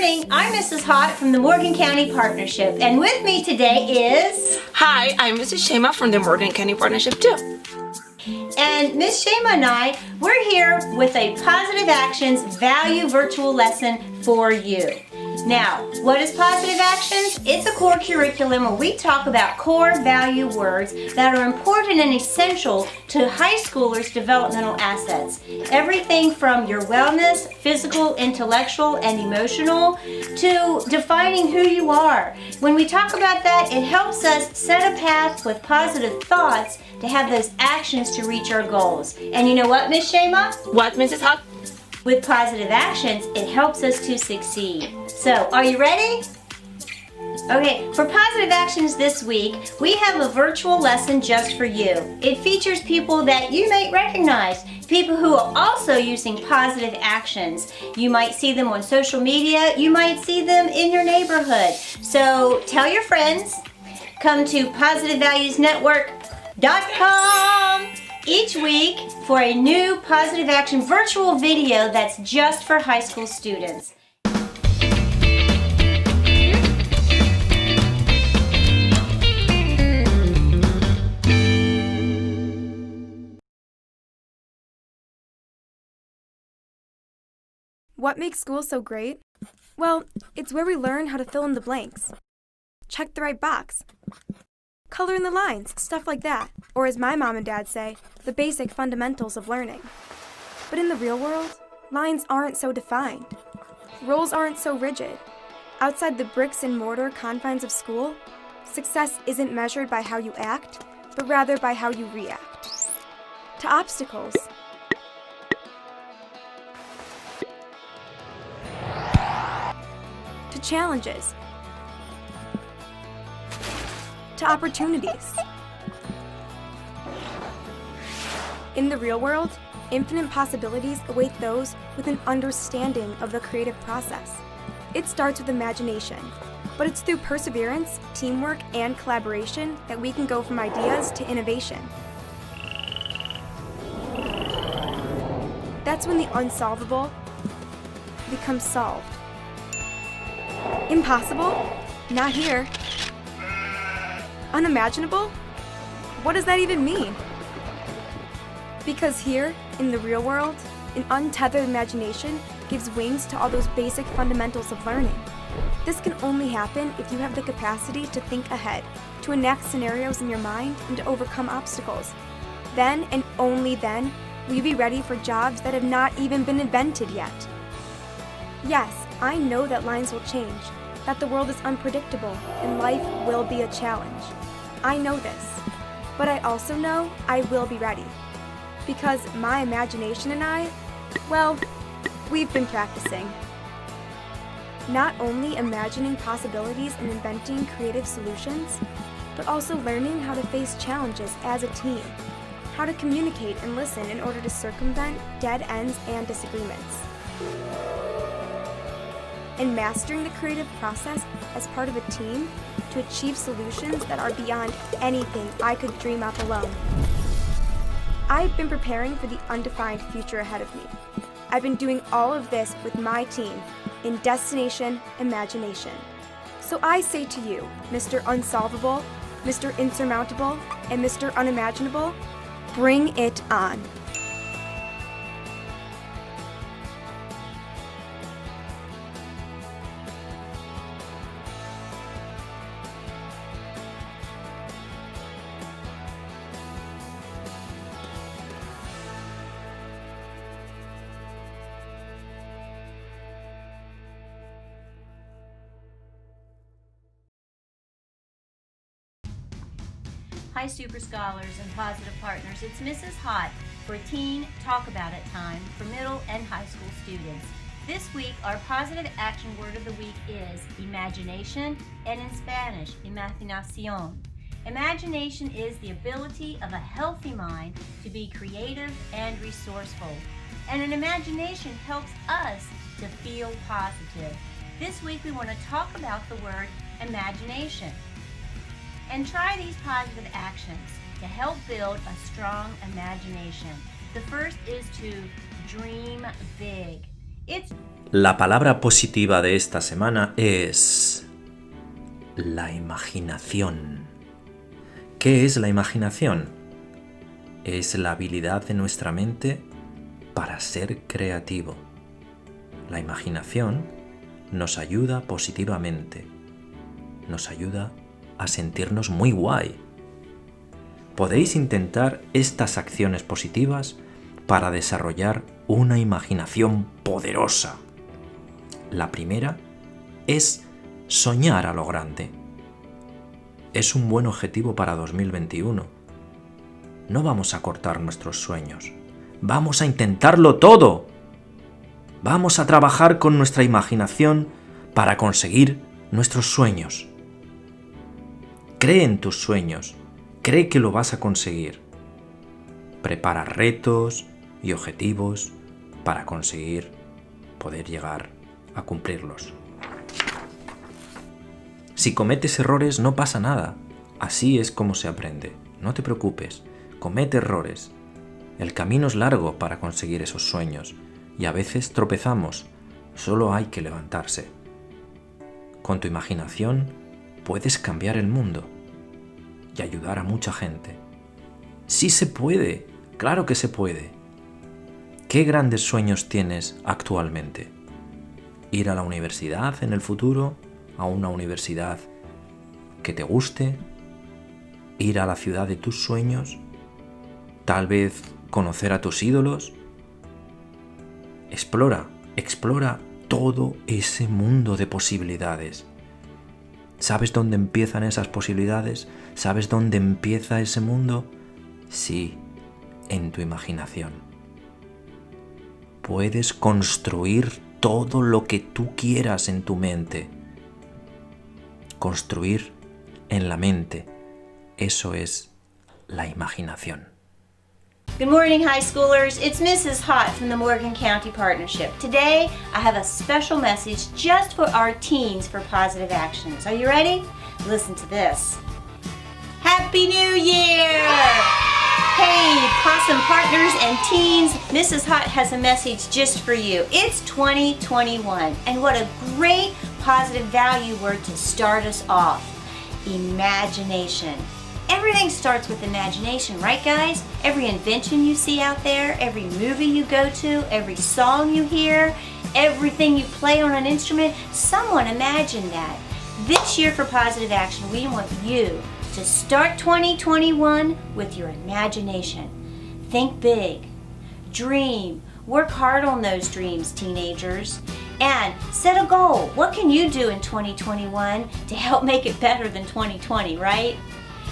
morning. I'm Mrs. Hott from the Morgan County Partnership, and with me today is... Hi, I'm Mrs. Shema from the Morgan County Partnership too. And Miss Shema and we're here with a Positive Actions Value Virtual Lesson for you. Now, what is Positive Actions? It's a core curriculum where we talk about core value words that are important and essential to high schoolers' developmental assets. Everything from your wellness, physical, intellectual, and emotional, to defining who you are. When we talk about that, it helps us set a path with positive thoughts to have those actions to reach our goals. And you know what, Miss Shema? What, Mrs. Hott? With positive actions, it helps us to succeed. So, are you ready? Okay, for Positive Actions this week, we have a virtual lesson just for you. It features people that you might recognize, people who are also using positive actions. You might see them on social media, you might see them in your neighborhood. So, tell your friends, come to positivevaluesnetwork.com each week for a new Positive Action virtual video that's just for high school students. What makes school so great? Well, it's where we learn how to fill in the blanks. Check the right box. Color in the lines, stuff like that. Or as my mom and dad say, the basic fundamentals of learning. But in the real world, lines aren't so defined. Roles aren't so rigid. Outside the bricks and mortar confines of school, success isn't measured by how you act, but rather by how you react. To obstacles. To challenges. To opportunities. In the real world, infinite possibilities await those with an understanding of the creative process. It starts with imagination, but it's through perseverance, teamwork, and collaboration that we can go from ideas to innovation. That's when the unsolvable becomes solved. Impossible? Not here. Unimaginable? What does that even mean? Because here, in the real world, an untethered imagination gives wings to all those basic fundamentals of learning. This can only happen if you have the capacity to think ahead, to enact scenarios in your mind, and to overcome obstacles. Then, and only then, will you be ready for jobs that have not even been invented yet. Yes, I know that lines will change, that the world is unpredictable, and life will be a challenge. I know this, but I also know I will be ready. Because my imagination and I, well, we've been practicing. Not only imagining possibilities and inventing creative solutions, but also learning how to face challenges as a team, how to communicate and listen in order to circumvent dead ends and disagreements. And mastering the creative process as part of a team to achieve solutions that are beyond anything I could dream up alone. I've been preparing for the undefined future ahead of me. I've been doing all of this with my team in Destination Imagination. So I say to you, Mr. Unsolvable, Mr. Insurmountable, and Mr. Unimaginable, bring it on. Hi, Super Scholars and Positive Partners. It's Mrs. Hott for Teen Talk About It Time for middle and high school students. This week, our positive action word of the week is imagination, and in Spanish, imaginación. Imagination is the ability of a healthy mind to be creative and resourceful. And an imagination helps us to feel positive. This week, we want to talk about the word imagination. And try these positive actions to help build a strong imagination. The first is to dream big. It's La palabra positiva de esta semana es la imaginación. ¿Qué es la imaginación? Es la habilidad de nuestra mente para ser creativo. La imaginación nos ayuda positivamente, nos ayuda a sentirnos muy guay. Podéis intentar estas acciones positivas para desarrollar una imaginación poderosa. La primera es soñar a lo grande. Es un buen objetivo para 2021. No vamos a cortar nuestros sueños. Vamos a intentarlo todo. Vamos a trabajar con nuestra imaginación para conseguir nuestros sueños. Cree en tus sueños. Cree que lo vas a conseguir. Prepara retos y objetivos para conseguir poder llegar a cumplirlos. Si cometes errores no pasa nada. Así es como se aprende. No te preocupes. Comete errores. El camino es largo para conseguir esos sueños y a veces tropezamos. Solo hay que levantarse. Con tu imaginación puedes cambiar el mundo y ayudar a mucha gente. Sí se puede, claro que se puede. ¿Qué grandes sueños tienes actualmente? ¿Ir a la universidad en el futuro? ¿A una universidad que te guste? ¿Ir a la ciudad de tus sueños? ¿Tal vez conocer a tus ídolos? Explora todo ese mundo de posibilidades. ¿Sabes dónde empiezan esas posibilidades? ¿Sabes dónde empieza ese mundo? Sí, en tu imaginación. Puedes construir todo lo que tú quieras en tu mente. Construir en la mente. Eso es la imaginación. Good morning, high schoolers. It's Mrs. Hott from the Morgan County Partnership. Today, I have a special message just for our teens for positive actions. Are you ready? Listen to this. Happy New Year! Hey, Possum partners and teens, Mrs. Hott has a message just for you. It's 2021, and what a great positive value word to start us off. Imagination. Everything starts with imagination, right guys? Every invention you see out there, every movie you go to, every song you hear, everything you play on an instrument, someone imagined that. This year for Positive Action, we want you to start 2021 with your imagination. Think big, dream, work hard on those dreams, teenagers, and set a goal. What can you do in 2021 to help make it better than 2020, right?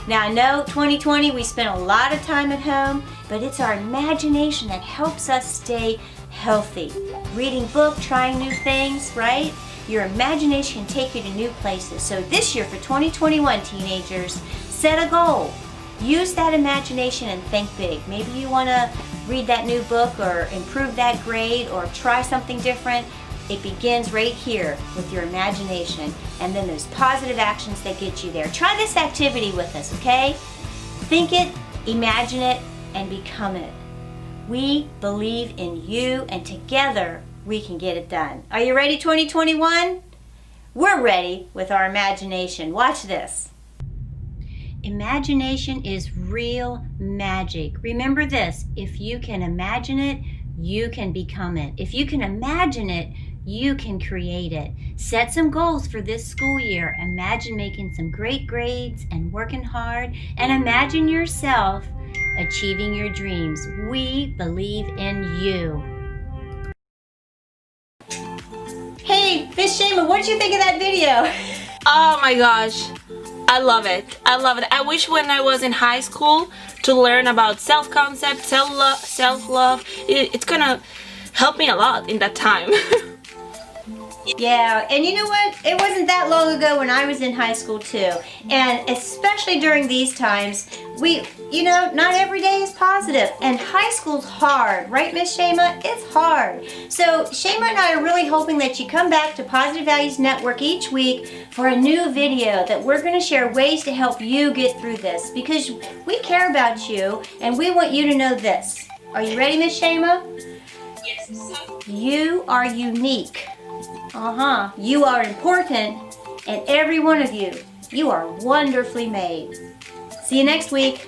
Now I know 2020 we spent a lot of time at home, but it's our imagination that helps us stay healthy. Reading books, trying new things, right? Your imagination can take you to new places. So this year for 2021, teenagers, set a goal. Use that imagination and think big. Maybe you want to read that new book or improve that grade or try something different. It begins right here with your imagination and then those positive actions that get you there. Try this activity with us, okay? Think it, imagine it, and become it. We believe in you, and together we can get it done. Are you ready, 2021? We're ready with our imagination. Watch this. Imagination is real magic. Remember this, if you can imagine it, you can become it. If you can imagine it, you can create it. Set some goals for this school year. Imagine making some great grades and working hard, and imagine yourself achieving your dreams. We believe in you. Hey, Miss Shema, what did you think of that video? Oh my gosh, I love it. I love it. I wish when I was in high school to learn about self-concept, self-love. It's gonna help me a lot in that time. Yeah, and you know what? It wasn't that long ago when I was in high school too. And especially during these times, not every day is positive. And high school's hard, right, Miss Shema? It's hard. So Shema and I are really hoping that you come back to Positive Values Network each week for a new video that we're going to share ways to help you get through this, because we care about you and we want you to know this. Are you ready, Miss Shema? You are unique. You are important, and every one of you, you are wonderfully made. See you next week.